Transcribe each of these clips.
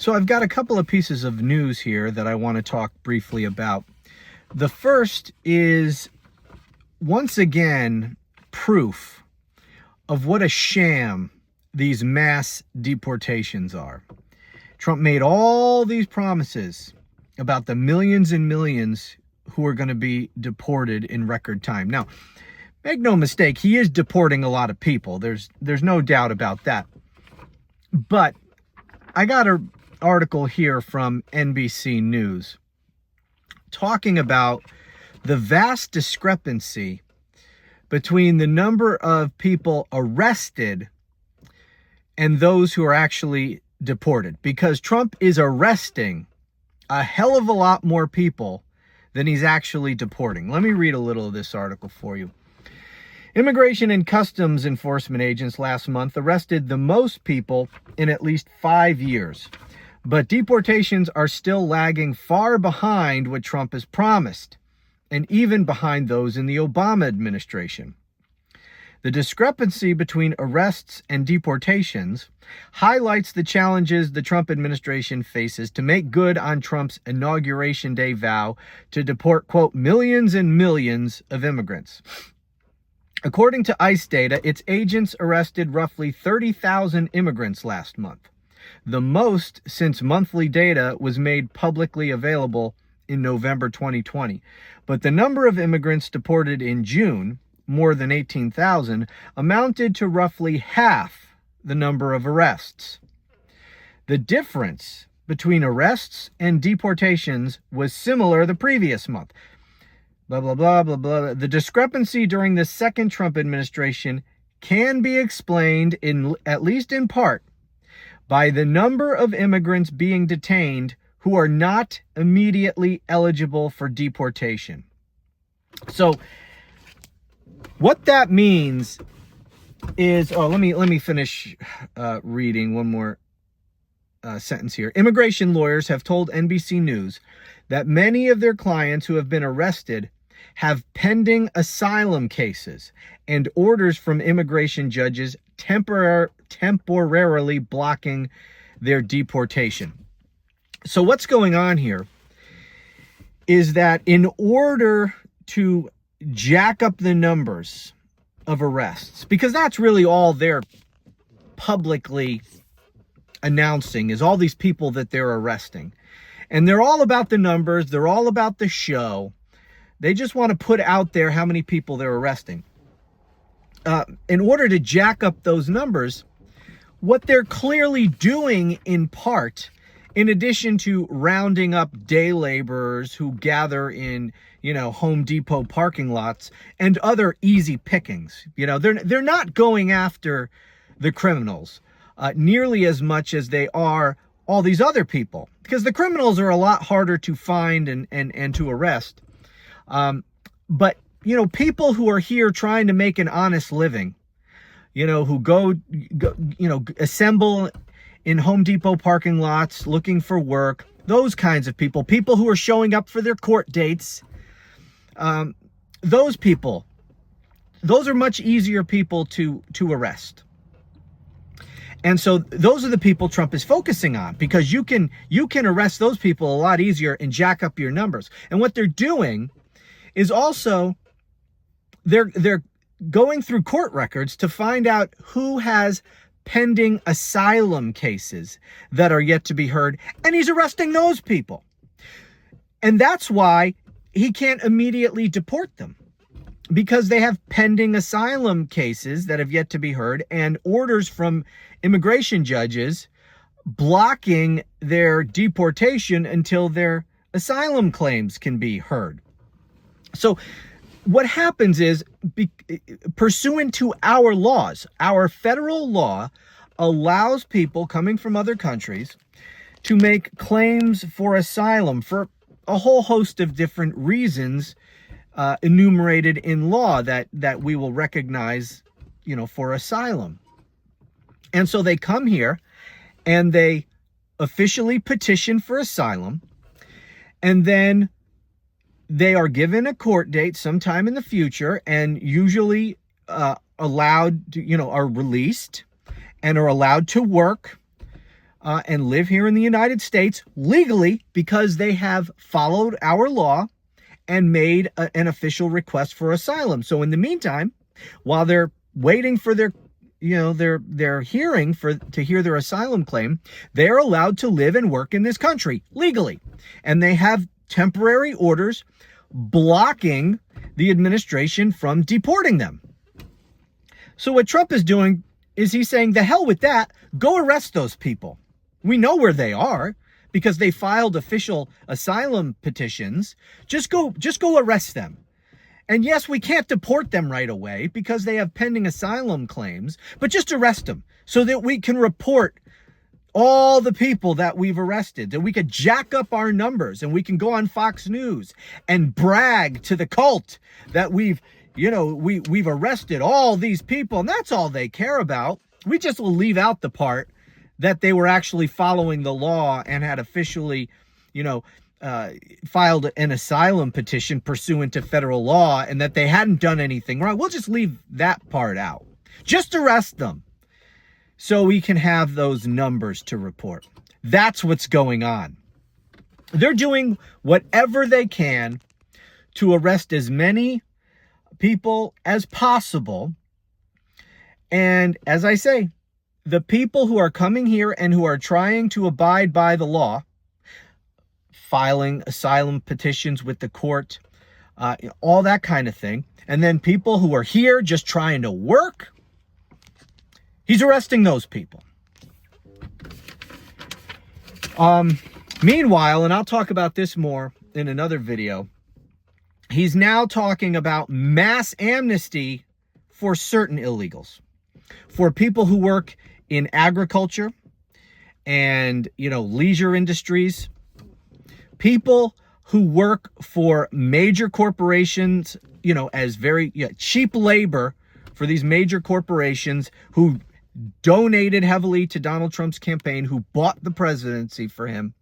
So I've got a couple of pieces of news here that I want to talk briefly about. The first is, once again, proof of what a sham these mass deportations are. Trump made all these promises about the millions and millions who are going to be deported in record time. Now, make no mistake, he is deporting a lot of people. There's no doubt about that. But I got an article here from NBC News talking about the vast discrepancy between the number of people arrested and those who are actually deported, because Trump is arresting a hell of a lot more people than he's actually deporting. Let me read a little of this article for you. Immigration and Customs Enforcement agents last month arrested the most people in at least 5 years, but deportations are still lagging far behind what Trump has promised, and even behind those in the Obama administration. The discrepancy between arrests and deportations highlights the challenges the Trump administration faces to make good on Trump's Inauguration Day vow to deport, quote, millions and millions of immigrants. According to ICE data, its agents arrested roughly 30,000 immigrants last month, the most since monthly data was made publicly available in November 2020. But the number of immigrants deported in June, more than 18,000, amounted to roughly half the number of arrests. The difference between arrests and deportations was similar the previous month. Blah, blah, blah, blah, blah. The discrepancy during the second Trump administration can be explained, at least in part, by the number of immigrants being detained who are not immediately eligible for deportation. So what that means is, let me finish reading one more sentence here. Immigration lawyers have told NBC News that many of their clients who have been arrested have pending asylum cases and orders from immigration judges temporarily blocking their deportation. So what's going on here is that in order to jack up the numbers of arrests, because that's really all they're publicly announcing, is all these people that they're arresting. And they're all about the numbers. They're all about the show. They just want to put out there how many people they're arresting. In order to jack up those numbers, what they're clearly doing in part, in addition to rounding up day laborers who gather in, Home Depot parking lots and other easy pickings, they're not going after the criminals nearly as much as they are all these other people, because the criminals are a lot harder to find and to arrest. But, people who are here trying to make an honest living, who go assemble in Home Depot parking lots looking for work, those kinds of people who are showing up for their court dates, those are much easier people to arrest. And so those are the people Trump is focusing on, because you can arrest those people a lot easier and jack up your numbers. And what they're doing is also they're going through court records to find out who has pending asylum cases that are yet to be heard, and he's arresting those people. And that's why he can't immediately deport them, because they have pending asylum cases that have yet to be heard and orders from immigration judges blocking their deportation until their asylum claims can be heard. So what happens is, pursuant to our laws, our federal law allows people coming from other countries to make claims for asylum for a whole host of different reasons enumerated in law that we will recognize, for asylum. And so they come here and they officially petition for asylum, and then they are given a court date sometime in the future, and usually allowed to, are released and are allowed to work and live here in the United States legally because they have followed our law and made an official request for asylum. So in the meantime, while they're waiting for their hearing to hear their asylum claim, they're allowed to live and work in this country legally. And they have temporary orders blocking the administration from deporting them. So what Trump is doing is he's saying, the hell with that, go arrest those people. We know where they are because they filed official asylum petitions. Just go arrest them. And yes, we can't deport them right away because they have pending asylum claims, but just arrest them so that we can report all the people that we've arrested, that we could jack up our numbers and we can go on Fox News and brag to the cult that we've arrested all these people. And that's all they care about. We just will leave out the part that they were actually following the law and had officially, filed an asylum petition pursuant to federal law and that they hadn't done anything wrong. We'll just leave that part out. Just arrest them so we can have those numbers to report. That's what's going on. They're doing whatever they can to arrest as many people as possible. And as I say, the people who are coming here and who are trying to abide by the law, filing asylum petitions with the court, all that kind of thing. And then people who are here just trying to work, he's arresting those people. Meanwhile, and I'll talk about this more in another video, he's now talking about mass amnesty for certain illegals, for people who work in agriculture and, leisure industries, people who work for major corporations, as very cheap labor for these major corporations who donated heavily to Donald Trump's campaign, who bought the presidency for him.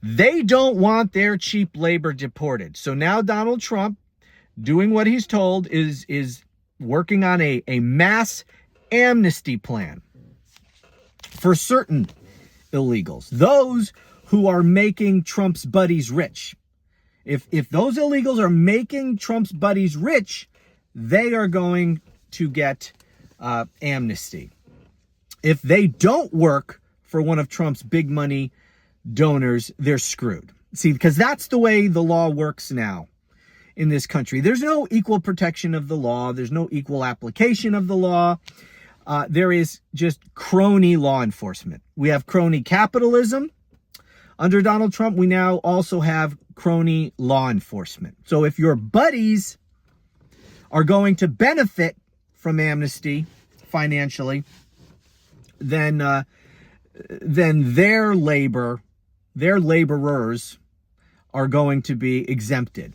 They don't want their cheap labor deported. So now Donald Trump, doing what he's told, is working on a mass amnesty plan for certain illegals, those who are making Trump's buddies rich. If those illegals are making Trump's buddies rich, they are going to get amnesty. If they don't work for one of Trump's big money donors, they're screwed. See, because that's the way the law works now in this country. There's no equal protection of the law. There's no equal application of the law. There is just crony law enforcement. We have crony capitalism. Under Donald Trump, we now also have crony law enforcement. So if your buddies are going to benefit from amnesty financially, then their laborers are going to be exempted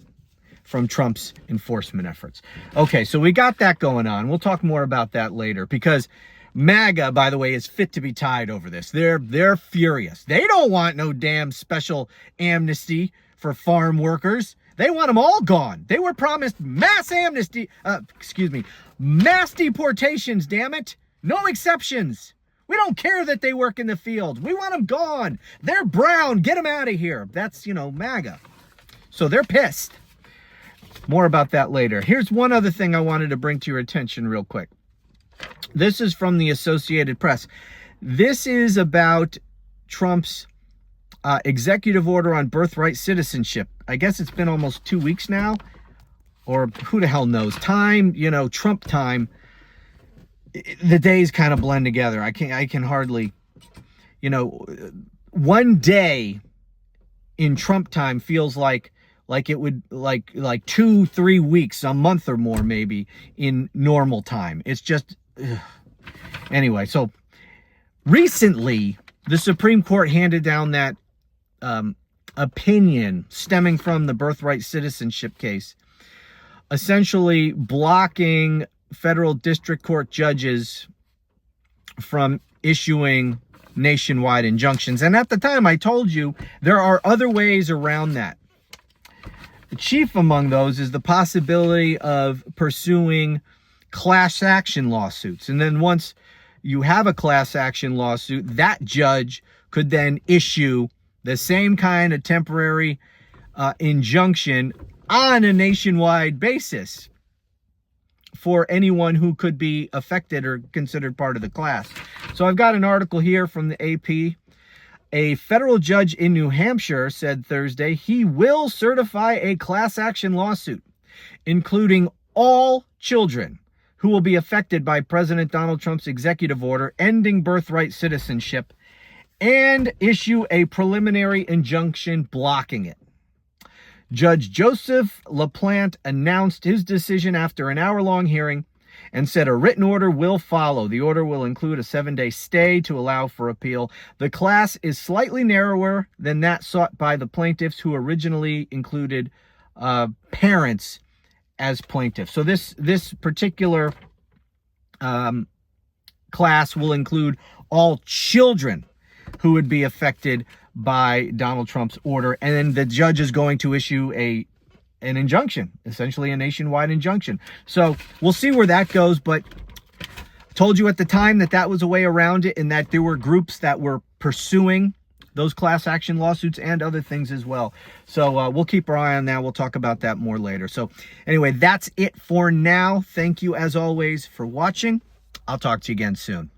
from Trump's enforcement efforts. Okay, so we got that going on. We'll talk more about that later because MAGA, by the way, is fit to be tied over this. They're furious. They don't want no damn special amnesty for farm workers. They want them all gone. They were promised mass amnesty, mass deportations, damn it. No exceptions. We don't care that they work in the field. We want them gone. They're brown. Get them out of here. That's, MAGA. So they're pissed. More about that later. Here's one other thing I wanted to bring to your attention real quick. This is from the Associated Press. This is about Trump's executive order on birthright citizenship. I guess it's been almost 2 weeks now, or who the hell knows. Time, Trump time. The days kind of blend together. I can hardly, one day in Trump time feels like it would like 2-3 weeks, a month or more maybe in normal time. It's just, anyway. So recently the Supreme Court handed down that opinion stemming from the birthright citizenship case, essentially blocking federal district court judges from issuing nationwide injunctions. And at the time I told you there are other ways around that. The chief among those is the possibility of pursuing class action lawsuits. And then once you have a class action lawsuit, that judge could then issue the same kind of temporary injunction on a nationwide basis for anyone who could be affected or considered part of the class. So I've got an article here from the AP. A federal judge in New Hampshire said Thursday he will certify a class action lawsuit, including all children who will be affected by President Donald Trump's executive order ending birthright citizenship, and issue a preliminary injunction blocking it. Judge Joseph LaPlante announced his decision after an hour-long hearing and said a written order will follow. The order will include a 7-day stay to allow for appeal. The class is slightly narrower than that sought by the plaintiffs, who originally included parents as plaintiffs. So this particular class will include all children who would be affected by Donald Trump's order. And then the judge is going to issue an injunction, essentially a nationwide injunction. So we'll see where that goes. But I told you at the time that was a way around it, and that there were groups that were pursuing those class action lawsuits and other things as well. So we'll keep our eye on that. We'll talk about that more later. So anyway, that's it for now. Thank you, as always, for watching. I'll talk to you again soon.